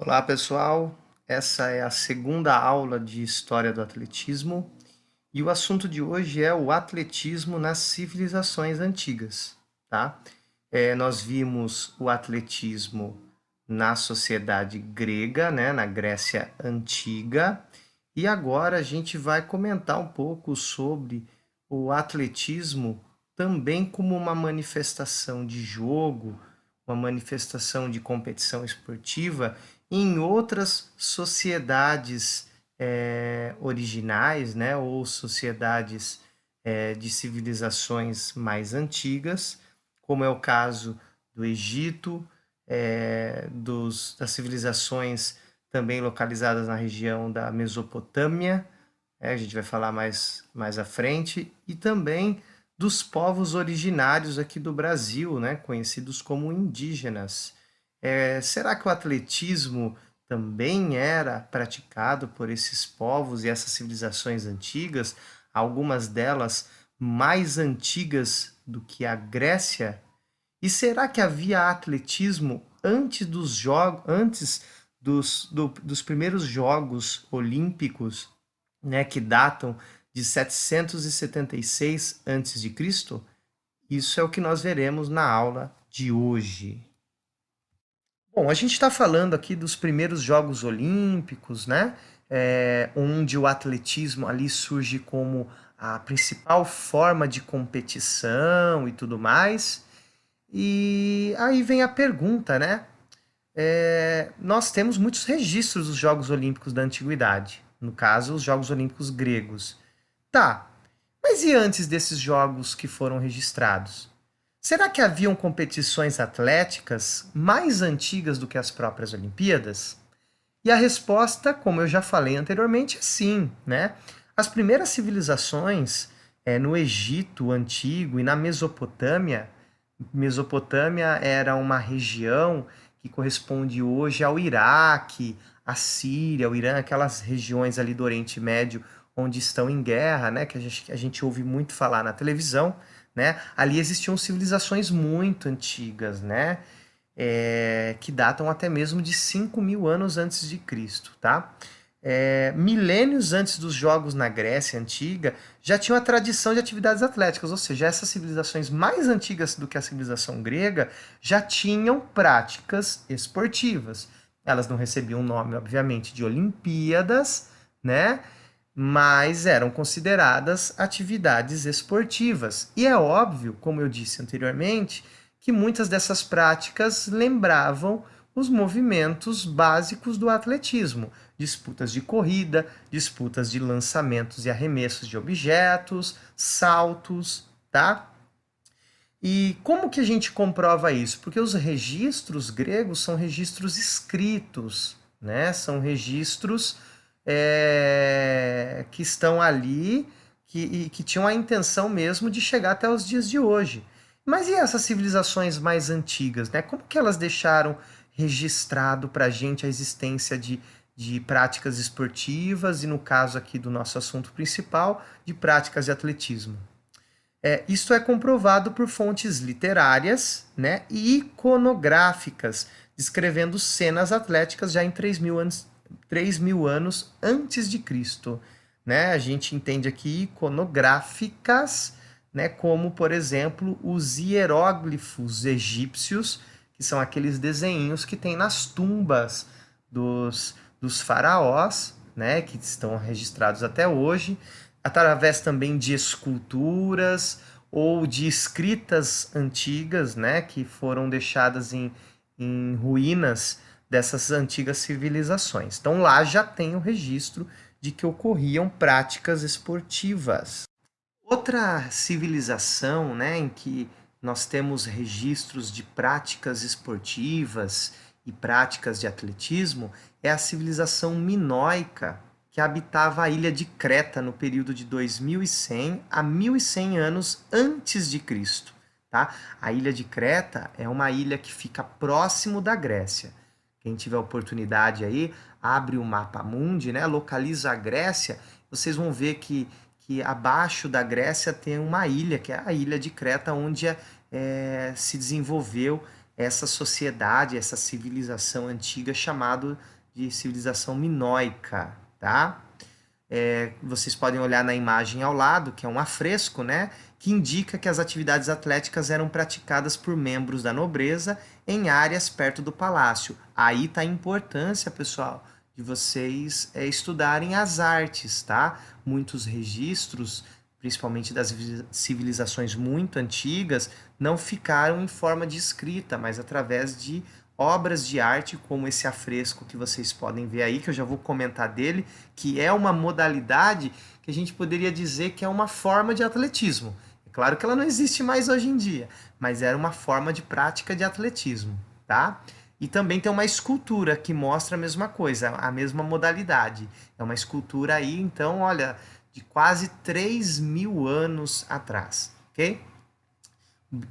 Olá, pessoal. Essa é a segunda aula de História do Atletismo e o assunto de hoje é o atletismo nas civilizações antigas, tá? Nós vimos o atletismo na sociedade grega, né, na Grécia Antiga, e agora a gente vai comentar um pouco sobre o atletismo também como uma manifestação de jogo, uma manifestação de competição esportiva em outras sociedades originais, né, ou sociedades de civilizações mais antigas, como é o caso do Egito, das civilizações também localizadas na região da Mesopotâmia, a gente vai falar mais à frente, e também dos povos originários aqui do Brasil, né, conhecidos como indígenas. Será que o atletismo também era praticado por esses povos e essas civilizações antigas, algumas delas mais antigas do que a Grécia? E será que havia atletismo antes dos primeiros Jogos Olímpicos, né, que datam de 776 a.C.? Isso é o que nós veremos na aula de hoje. Bom, a gente está falando aqui dos primeiros Jogos Olímpicos, né? Onde o atletismo ali surge como a principal forma de competição e tudo mais. E aí vem a pergunta, né? Nós temos muitos registros dos Jogos Olímpicos da Antiguidade, no caso, os Jogos Olímpicos gregos. Tá, mas e antes desses jogos que foram registrados? Será que haviam competições atléticas mais antigas do que as próprias Olimpíadas? E a resposta, como eu já falei anteriormente, é sim, né? As primeiras civilizações no Egito Antigo e na Mesopotâmia, Mesopotâmia era uma região que corresponde hoje ao Iraque, à Síria, ao Irã, aquelas regiões ali do Oriente Médio onde estão em guerra, né, que a gente ouve muito falar na televisão, né? Ali existiam civilizações muito antigas, né? Que datam até mesmo de 5.000 anos antes de Cristo, tá? Milênios antes dos Jogos na Grécia Antiga, já tinham a tradição de atividades atléticas, ou seja, essas civilizações mais antigas do que a civilização grega já tinham práticas esportivas. Elas não recebiam o nome, obviamente, de Olimpíadas, né? Mas eram consideradas atividades esportivas. E é óbvio, como eu disse anteriormente, que muitas dessas práticas lembravam os movimentos básicos do atletismo, disputas de corrida, disputas de lançamentos e arremessos de objetos, saltos, tá? E como que a gente comprova isso? Porque os registros gregos são registros escritos, né? São registros que estão ali, que tinham a intenção mesmo de chegar até os dias de hoje. Mas e essas civilizações mais antigas, né? Como que elas deixaram registrado para a gente a existência de práticas esportivas e, no caso aqui do nosso assunto principal, de práticas de atletismo? Isto é comprovado por fontes literárias, né, e iconográficas, descrevendo cenas atléticas já em 3.000 anos antes de Cristo. Né? A gente entende aqui iconográficas, né, como, por exemplo, os hieróglifos egípcios, que são aqueles desenhos que tem nas tumbas dos faraós, né, que estão registrados até hoje, através também de esculturas ou de escritas antigas, né, que foram deixadas em ruínas dessas antigas civilizações. Então lá já tem o registro de que ocorriam práticas esportivas. Outra civilização, né, em que nós temos registros de práticas esportivas e práticas de atletismo é a civilização minoica, que habitava a ilha de Creta no período de 2100 a 1100 anos antes de Cristo. Tá? A ilha de Creta é uma ilha que fica próximo da Grécia. Quem tiver oportunidade aí, abre o mapa mundi, né? Localiza a Grécia, vocês vão ver que abaixo da Grécia tem uma ilha, que é a ilha de Creta, onde se desenvolveu essa sociedade, essa civilização antiga chamada de civilização minoica, tá? Vocês podem olhar na imagem ao lado, que é um afresco, né? Que indica que as atividades atléticas eram praticadas por membros da nobreza em áreas perto do palácio. Aí está a importância, pessoal, de vocês estudarem as artes, tá? Muitos registros, principalmente das civilizações muito antigas, não ficaram em forma de escrita, mas através de obras de arte, como esse afresco que vocês podem ver aí, que eu já vou comentar dele, que é uma modalidade que a gente poderia dizer que é uma forma de atletismo. É claro que ela não existe mais hoje em dia, mas era uma forma de prática de atletismo, tá? E também tem uma escultura que mostra a mesma coisa, a mesma modalidade. É uma escultura aí, então, olha, de quase 3.000 anos atrás, ok?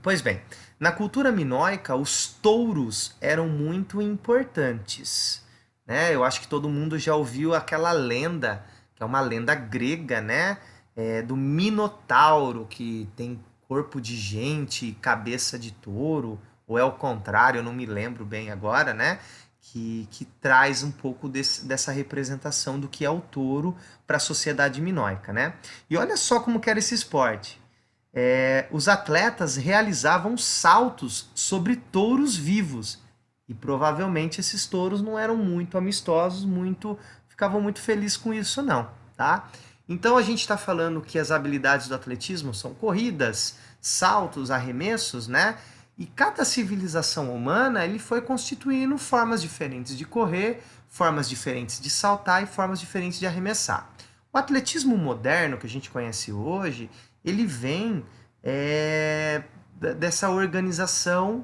Pois bem, na cultura minoica, os touros eram muito importantes, né? Eu acho que todo mundo já ouviu aquela lenda, que é uma lenda grega, né? Do Minotauro, que tem corpo de gente e cabeça de touro, ou é o contrário, eu não me lembro bem agora, né? Que traz um pouco dessa representação do que é o touro para a sociedade minoica, né? E olha só como que era esse esporte. Os atletas realizavam saltos sobre touros vivos. E provavelmente esses touros não eram muito amistosos, ficavam muito felizes com isso não, tá? Então a gente está falando que as habilidades do atletismo são corridas, saltos, arremessos, né? E cada civilização humana ele foi constituindo formas diferentes de correr, formas diferentes de saltar e formas diferentes de arremessar. O atletismo moderno que a gente conhece hoje, ele vem dessa organização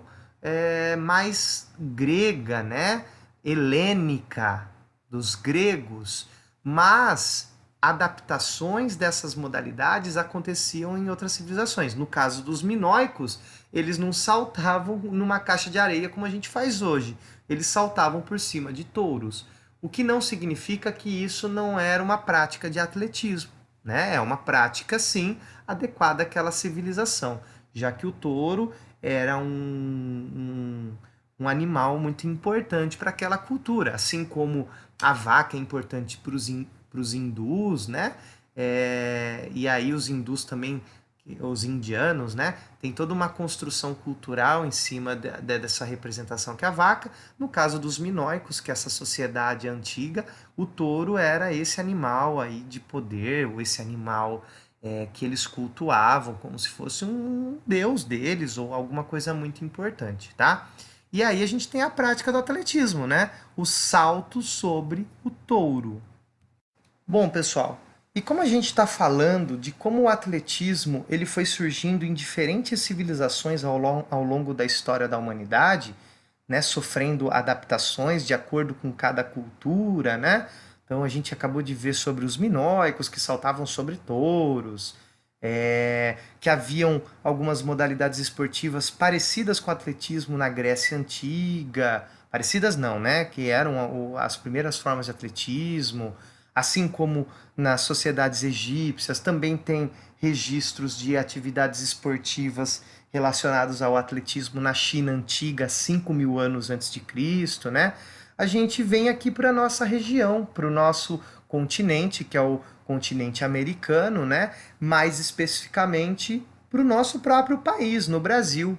mais grega, né? Helênica, dos gregos, mas adaptações dessas modalidades aconteciam em outras civilizações. No caso dos minoicos, eles não saltavam numa caixa de areia como a gente faz hoje. Eles saltavam por cima de touros. O que não significa que isso não era uma prática de atletismo, né? É uma prática, sim, adequada àquela civilização, já que o touro era um animal muito importante para aquela cultura, assim como a vaca é importante para os hindus, né? E aí os hindus também, os indianos, né? Tem toda uma construção cultural em cima dessa representação que é a vaca. No caso dos minoicos, que é essa sociedade antiga, o touro era esse animal aí de poder, ou esse animal que eles cultuavam como se fosse um deus deles, ou alguma coisa muito importante, tá? E aí a gente tem a prática do atletismo, né? O salto sobre o touro. Bom, pessoal, e como a gente está falando de como o atletismo ele foi surgindo em diferentes civilizações ao longo da história da humanidade, né, sofrendo adaptações de acordo com cada cultura, né? Então a gente acabou de ver sobre os minoicos que saltavam sobre touros, que haviam algumas modalidades esportivas parecidas com o atletismo na Grécia Antiga, parecidas não, né? Que eram as primeiras formas de atletismo. Assim como nas sociedades egípcias, também tem registros de atividades esportivas relacionadas ao atletismo na China antiga, 5.000 anos antes de Cristo, né? A gente vem aqui para a nossa região, para o nosso continente, que é o continente americano, né? Mais especificamente para o nosso próprio país, no Brasil.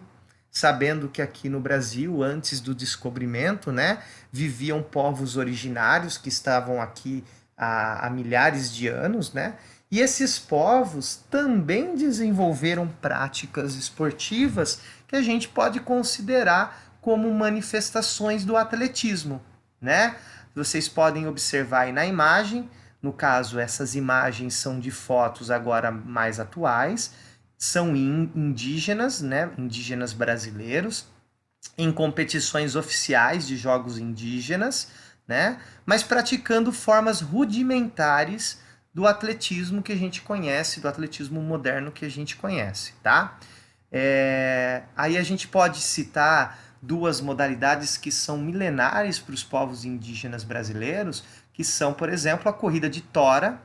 Sabendo que aqui no Brasil, antes do descobrimento, né, viviam povos originários que estavam aqui há milhares de anos, né? E esses povos também desenvolveram práticas esportivas que a gente pode considerar como manifestações do atletismo, né? Vocês podem observar aí na imagem, no caso, essas imagens são de fotos agora mais atuais, são indígenas, né? Indígenas brasileiros, em competições oficiais de jogos indígenas, né? Mas praticando formas rudimentares do atletismo que a gente conhece, do atletismo moderno que a gente conhece, tá? Aí a gente pode citar duas modalidades que são milenares para os povos indígenas brasileiros, que são, por exemplo, a corrida de tora,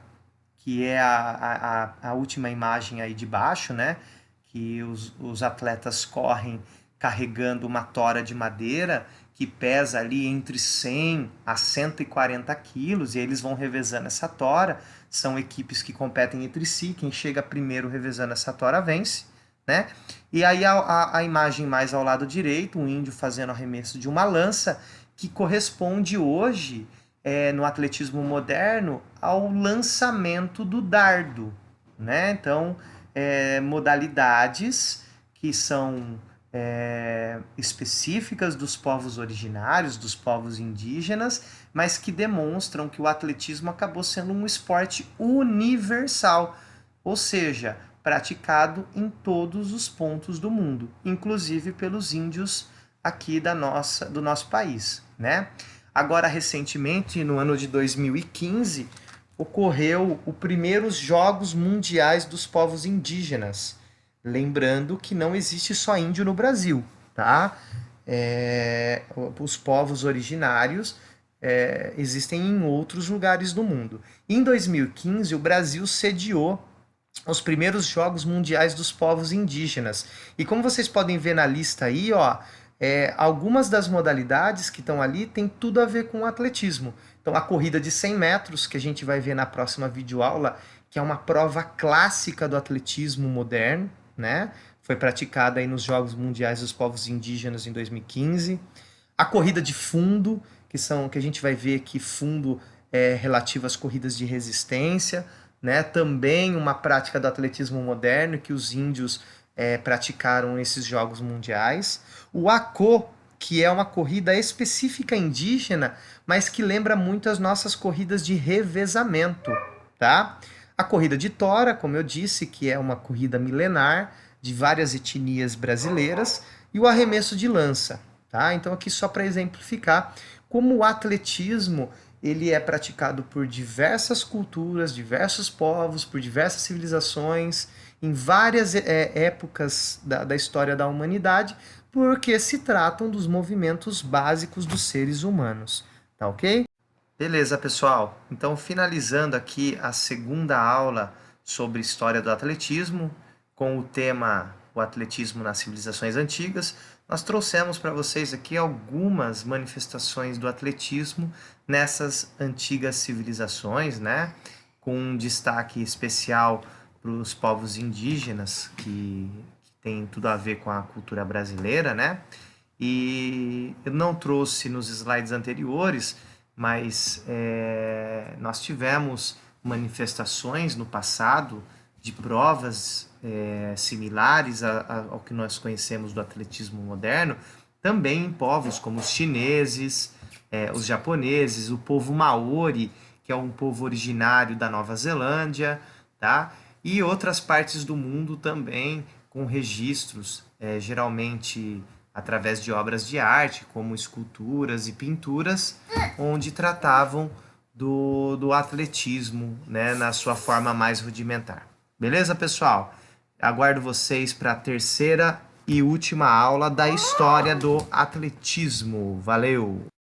que é a última imagem aí de baixo, né? Que os atletas correm carregando uma tora de madeira que pesa ali entre 100 a 140 quilos, e eles vão revezando essa tora. São equipes que competem entre si, quem chega primeiro revezando essa tora vence, né? E aí a imagem mais ao lado direito, um índio fazendo arremesso de uma lança, que corresponde hoje, no atletismo moderno, ao lançamento do dardo, né? Então, modalidades que são específicas dos povos originários, dos povos indígenas, mas que demonstram que o atletismo acabou sendo um esporte universal, ou seja, praticado em todos os pontos do mundo, inclusive pelos índios aqui do nosso país, né? Agora, recentemente, no ano de 2015, ocorreu os primeiros Jogos Mundiais dos Povos Indígenas. Lembrando que não existe só índio no Brasil, tá? Os povos originários existem em outros lugares do mundo. Em 2015, o Brasil sediou os primeiros Jogos Mundiais dos Povos Indígenas. E como vocês podem ver na lista aí, ó, algumas das modalidades que estão ali têm tudo a ver com o atletismo. Então, a corrida de 100 metros, que a gente vai ver na próxima videoaula, que é uma prova clássica do atletismo moderno, né? Foi praticada aí nos Jogos Mundiais dos Povos Indígenas em 2015. A corrida de fundo, que a gente vai ver aqui, fundo relativo às corridas de resistência, né? Também uma prática do atletismo moderno que os índios praticaram nesses Jogos Mundiais. O Akô, que é uma corrida específica indígena, mas que lembra muito as nossas corridas de revezamento, tá? A corrida de tora, como eu disse, que é uma corrida milenar de várias etnias brasileiras, e o arremesso de lança, tá? Então aqui só para exemplificar como o atletismo ele é praticado por diversas culturas, diversos povos, por diversas civilizações, em várias épocas da história da humanidade, porque se tratam dos movimentos básicos dos seres humanos, tá ok? Beleza, pessoal. Então, finalizando aqui a segunda aula sobre história do atletismo, com o tema o atletismo nas civilizações antigas, nós trouxemos para vocês aqui algumas manifestações do atletismo nessas antigas civilizações, né? Com um destaque especial para os povos indígenas, que tem tudo a ver com a cultura brasileira, né? E eu não trouxe nos slides anteriores, mas nós tivemos manifestações no passado de provas similares ao que nós conhecemos do atletismo moderno, também em povos como os chineses, os japoneses, o povo Maori, que é um povo originário da Nova Zelândia, tá? E outras partes do mundo também com registros, geralmente através de obras de arte, como esculturas e pinturas, onde tratavam do atletismo, né, na sua forma mais rudimentar. Beleza, pessoal? Aguardo vocês para a terceira e última aula da história do atletismo. Valeu!